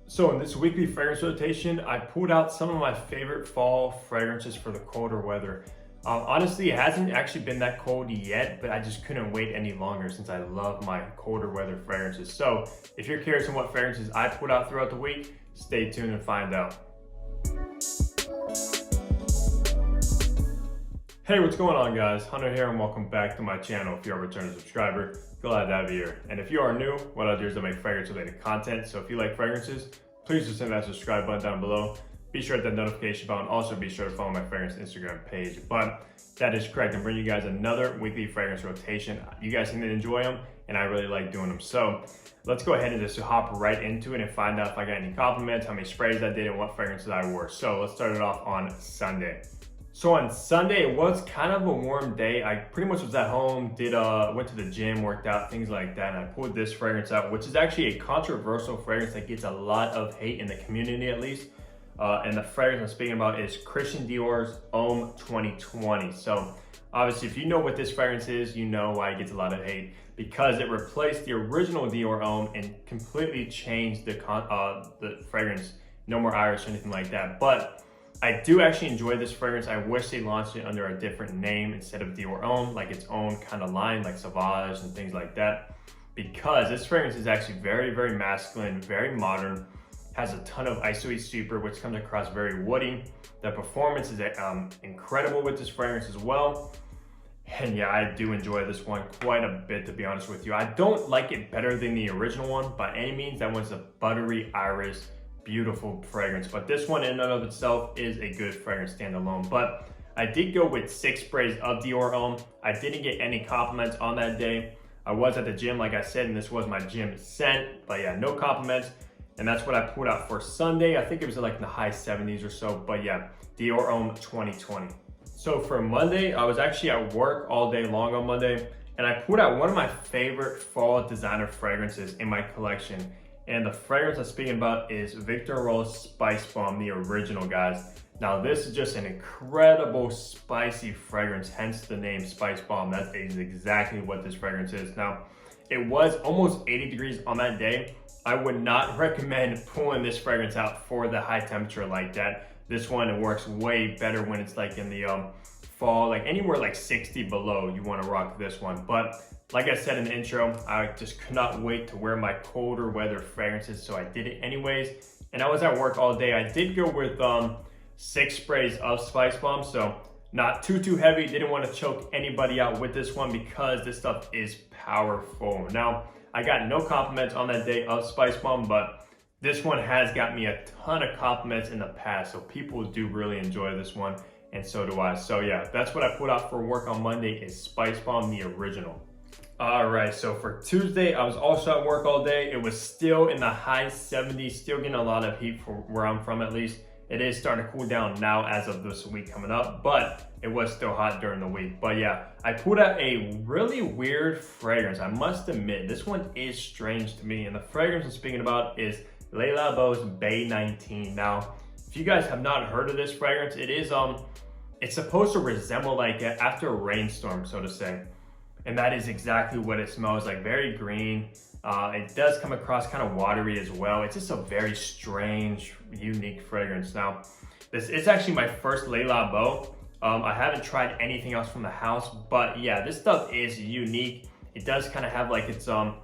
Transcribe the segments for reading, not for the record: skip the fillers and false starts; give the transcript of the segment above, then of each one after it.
So in this weekly fragrance rotation, I pulled out some of my favorite fall fragrances for the colder weather. Honestly, it hasn't actually been that cold yet, but I just couldn't wait any longer since I love my colder weather fragrances. So if you're curious on what fragrances I put out throughout the week, stay tuned and find out. Hey, what's going on guys? Hunter here and welcome back to my channel. If you're a returning subscriber, glad to have you here. And if you are new, what I do is I make fragrance related content. So if you like fragrances, please just hit that subscribe button down below. Be sure to hit that notification bell and also be sure to follow my fragrance Instagram page. But that is correct. I'm bringing you guys another weekly fragrance rotation. You guys seem to enjoy them and I really like doing them. So let's go ahead and just hop right into it and find out if I got any compliments, how many sprays I did and what fragrances I wore. So let's start it off on Sunday. So on Sunday, it was kind of a warm day. I pretty much was at home, went to the gym, worked out, things like that. And I pulled this fragrance out, which is actually a controversial fragrance that gets a lot of hate in the community at least. And the fragrance I'm speaking about is Christian Dior's Homme 2020. So obviously if you know what this fragrance is, you know why it gets a lot of hate, because it replaced the original Dior Homme and completely changed the fragrance. No more iris or anything like that. But I do actually enjoy this fragrance. I wish they launched it under a different name instead of Dior Homme, like its own kind of line, like Sauvage and things like that. Because this fragrance is actually very, very masculine, very modern, has a ton of isoe super, which comes across very woody. The performance is incredible with this fragrance as well. And yeah, I do enjoy this one quite a bit, to be honest with you. I don't like it better than the original one by any means. That one's a buttery iris, beautiful fragrance, but this one in and of itself is a good fragrance standalone. But I did go with 6 sprays of Dior Homme. I didn't get any compliments on that day. I was at the gym, like I said, and this was my gym scent, but yeah, no compliments. And that's what I pulled out for Sunday. I think it was like in the high 70s or so, but yeah, Dior Homme 2020. So for Monday, I was actually at work all day long on Monday, and I pulled out one of my favorite fall designer fragrances in my collection. And the fragrance I'm speaking about is Viktor Spicebomb, the original, guys. Now this is just an incredible spicy fragrance, hence the name Spicebomb. That is exactly what this fragrance is. Now, it was almost 80 degrees on that day. I would not recommend pulling this fragrance out for the high temperature like that. This one, it works way better when it's like in the fall, like anywhere like 60 below, you wanna rock this one. But like I said in the intro, I just could not wait to wear my colder weather fragrances, so I did it anyways. And I was at work all day. I did go with 6 sprays of Spicebomb, so not too heavy. Didn't want to choke anybody out with this one because this stuff is powerful. Now, I got no compliments on that day of Spicebomb, but this one has got me a ton of compliments in the past, so people do really enjoy this one, and so do I. So yeah, that's what I put out for work on Monday is Spicebomb, the original. All right, so for Tuesday, I was also at work all day. It was still in the high 70s, still getting a lot of heat for where I'm from at least. It is starting to cool down now as of this week coming up, but it was still hot during the week. But yeah, I pulled out a really weird fragrance. I must admit, this one is strange to me. And the fragrance I'm speaking about is Labo's Bale 19. Now, if you guys have not heard of this fragrance, it is, it's supposed to resemble like after a rainstorm, so to say. And that is exactly what it smells like, very green. It does come across kind of watery as well. It's just a very strange, unique fragrance. Now, this is actually my first Labo. I haven't tried anything else from the house, but yeah, this stuff is unique. It does kind of have like its own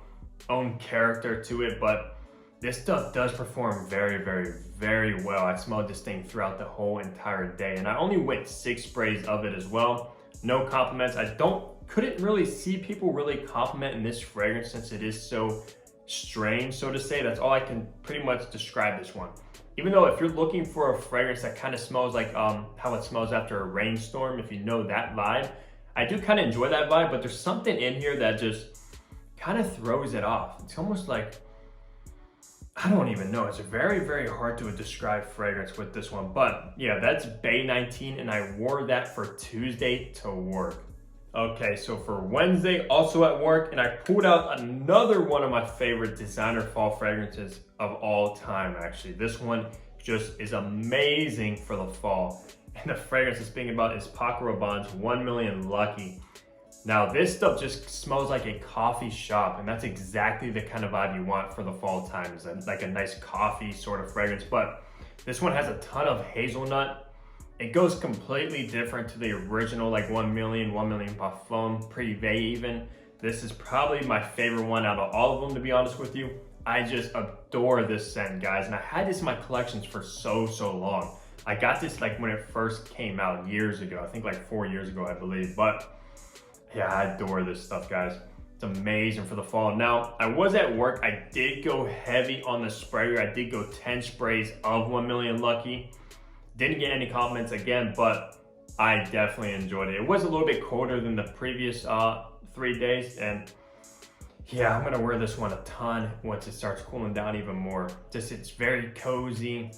character to it, but this stuff does perform very well. I smelled this thing throughout the whole entire day, and I only went 6 sprays of it as well. No compliments. Couldn't really see people really complimenting this fragrance since it is so strange, so to say. That's all I can pretty much describe this one. Even though if you're looking for a fragrance that kind of smells like how it smells after a rainstorm, if you know that vibe, I do kind of enjoy that vibe, but there's something in here that just kind of throws it off. It's almost like, I don't even know. It's a very hard to describe fragrance with this one. But yeah, that's Bale 19, and I wore that for Tuesday to work. Okay, so for Wednesday, also at work, and I pulled out another one of my favorite designer fall fragrances of all time, actually. This one just is amazing for the fall. And the fragrance I'm speaking about is Paco Rabanne's 1 Million Lucky. Now this stuff just smells like a coffee shop, and that's exactly the kind of vibe you want for the fall times, like a nice coffee sort of fragrance. But this one has a ton of hazelnut. It goes completely different to the original, like 1 million Parfum Privé even. This is probably my favorite one out of all of them, to be honest with you. I just adore this scent, guys, and I had this in my collections for so long. I got this like when it first came out years ago, I think like 4 years ago, I believe. But yeah, I adore this stuff, guys. It's amazing for the fall. Now, I was at work. I did go heavy on the sprayer. I did go 10 sprays of 1 Million Lucky. Didn't get any compliments again, but I definitely enjoyed it. It was a little bit colder than the previous 3 days, and yeah, I'm gonna wear this one a ton once it starts cooling down even more. It's very cozy,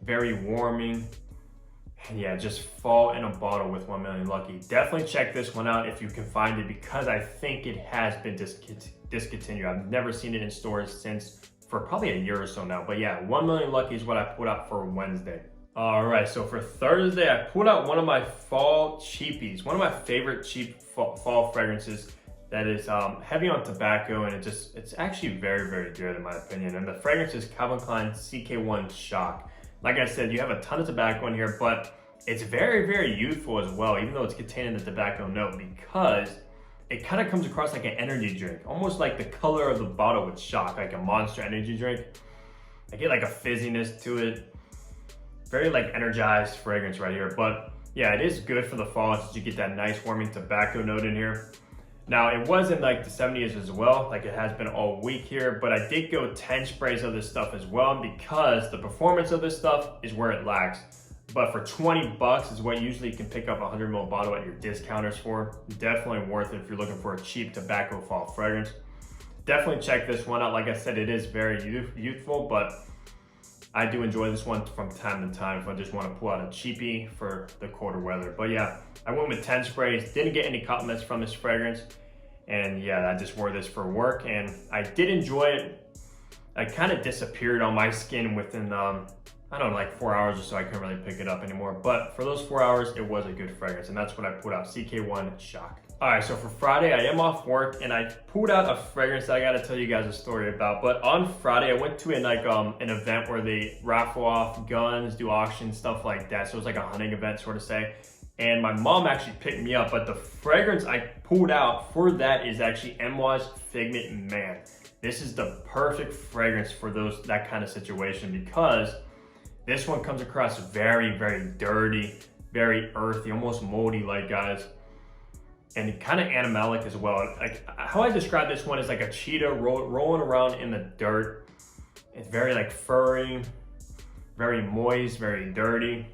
very warming. And yeah, just fall in a bottle with 1 Million Lucky. Definitely check this one out if you can find it, because I think it has been discontinued. I've never seen it in stores since for probably a year or so now. But yeah, 1 Million Lucky is what I put out for Wednesday. All right, so for Thursday, I pulled out one of my fall cheapies, one of my favorite cheap fall fragrances that is heavy on tobacco, and it's actually very good in my opinion. And the fragrance is Calvin Klein CK1 Shock. Like I said, you have a ton of tobacco in here, but it's very youthful as well, even though it's containing the tobacco note, because it kind of comes across like an energy drink, almost like the color of the bottle with Shock, like a Monster energy drink. I get like a fizziness to it. Very like energized fragrance right here. But yeah, it is good for the fall since you get that nice warming tobacco note in here. Now, it wasn't like the 70s as well, like it has been all week here, but I did go 10 sprays of this stuff as well, because the performance of this stuff is where it lacks. But for 20 bucks is what usually you can pick up a 100 ml bottle at your discounters for. Definitely worth it if you're looking for a cheap tobacco fall fragrance. Definitely check this one out. Like I said, it is very youthful, but I do enjoy this one from time to time if I just want to pull out a cheapie for the colder weather. But yeah, I went with 10 sprays, didn't get any compliments from this fragrance. And yeah, I just wore this for work and I did enjoy it. It kind of disappeared on my skin within, I don't know, like 4 hours or so. I couldn't really pick it up anymore. But for those 4 hours, it was a good fragrance. And that's when I pulled out CK1 Shock. All right, so for Friday, I am off work and I pulled out a fragrance that I gotta tell you guys a story about. But on Friday, I went to an event where they raffle off guns, do auctions, stuff like that. So it was like a hunting event, sort of say. And my mom actually picked me up, but the fragrance I pulled out for that is actually Amouage Figment Man. This is the perfect fragrance for that kind of situation, because this one comes across very dirty, very earthy, almost moldy like, guys. And kind of animalic as well. Like how I describe this one is like a cheetah rolling around in the dirt. It's very like furry, very moist, very dirty.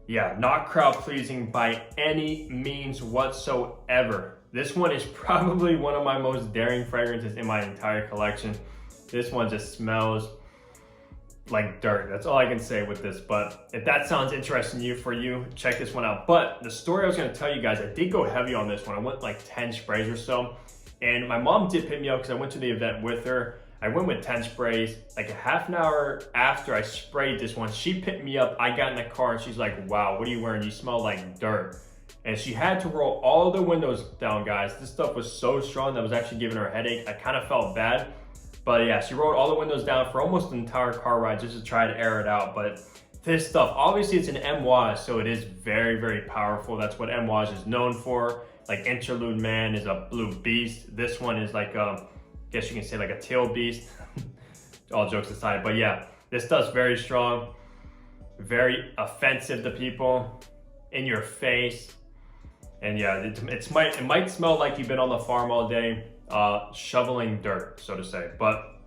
Yeah, not crowd pleasing by any means whatsoever. This one is probably one of my most daring fragrances in my entire collection. This one just smells like dirt. That's all I can say with this. But if that sounds interesting for you, check this one out. But the story I was gonna tell you guys, I did go heavy on this one. I went like 10 sprays or so. And my mom did pick me up because I went to the event with her. I went with 10 sprays. Like a half an hour after I sprayed this one, she picked me up. I got in the car and she's like, wow, what are you wearing? You smell like dirt. And she had to roll all the windows down, guys. This stuff was so strong that was actually giving her a headache. I kind of felt bad. But yeah, she rolled all the windows down for almost an entire car ride just to try to air it out. But this stuff, obviously it's an Amouage, so it is very powerful. That's what Amouage is known for. Like Interlude Man is a blue beast. This one is like, I guess you can say like a teal beast. All jokes aside, but yeah, this stuff's very strong, very offensive to people, in your face. And yeah, it might smell like you've been on the farm all day, shoveling dirt, so to say. But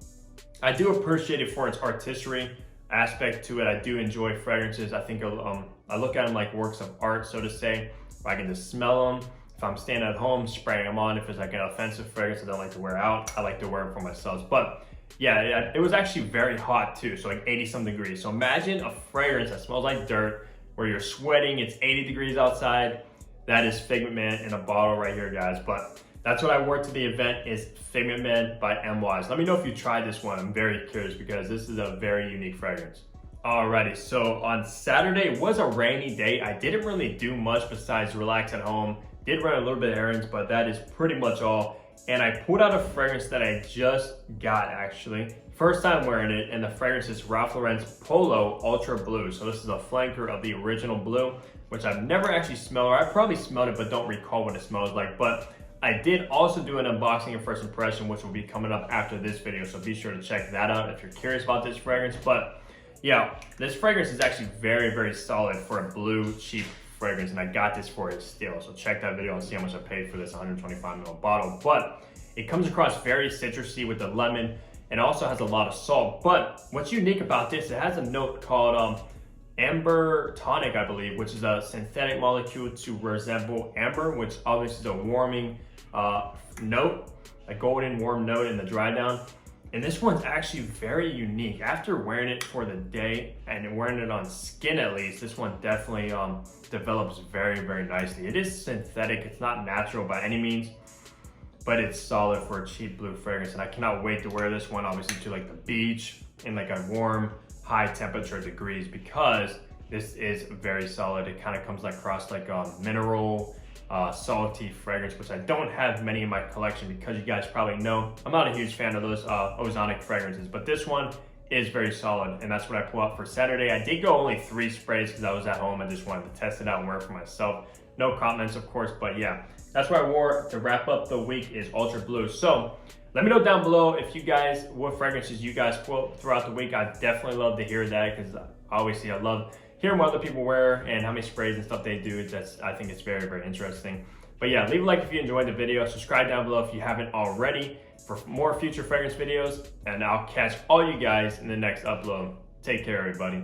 I do appreciate it for its artistry aspect to it. I do enjoy fragrances. I think I look at them like works of art, so to say. I can just smell them. If I'm staying at home, spraying them on. If it's like an offensive fragrance I don't like to wear out, I like to wear them for myself. But yeah, it was actually very hot too, so like 80-some degrees. So imagine a fragrance that smells like dirt, where you're sweating, it's 80 degrees outside. That is Figment Man in a bottle right here, guys. But that's what I wore to the event, is Figment Man by Amouage. Let me know if you tried this one. I'm very curious because this is a very unique fragrance. Alrighty, so on Saturday, it was a rainy day. I didn't really do much besides relax at home, Did run a little bit of errands, but that is pretty much all. And I pulled out a fragrance that I just got actually. First time wearing it, and the fragrance is Ralph Lauren's Polo Ultra Blue. So this is a flanker of the original blue, which I've never actually smelled, or I probably smelled it but don't recall what it smells like. But I did also do an unboxing and first impression, which will be coming up after this video, so be sure to check that out if you're curious about this fragrance. But yeah, this fragrance is actually very, very solid for a blue cheap fragrance, and I got this for a steal. So check that video and see how much I paid for this 125ml bottle. But it comes across very citrusy with the lemon, and also has a lot of salt. But what's unique about this, it has a note called amber tonic, I believe, which is a synthetic molecule to resemble amber, which obviously is a warming note, a golden warm note in the dry down. And this one's actually very unique. After wearing it for the day and wearing it on skin at least, this one definitely develops very, very nicely. It is synthetic, it's not natural by any means, but it's solid for a cheap blue fragrance. And I cannot wait to wear this one obviously to like the beach in like a warm, high temperature degrees, because this is very solid. It kind of comes across like a mineral, salty fragrance, which I don't have many in my collection because you guys probably know I'm not a huge fan of those ozonic fragrances, but this one is very solid, and that's what I pulled out for Saturday. I did go only 3 sprays because I was at home. I just wanted to test it out and wear it for myself. No comments, of course, but yeah, that's what I wore to wrap up the week is Ultra Blue. So let me know down below if you guys, what fragrances you guys pull throughout the week. I definitely love to hear that, because obviously I love hearing what other people wear and how many sprays and stuff they do. I think it's very, very interesting. But yeah, leave a like if you enjoyed the video. Subscribe down below if you haven't already for more future fragrance videos. And I'll catch all you guys in the next upload. Take care, everybody.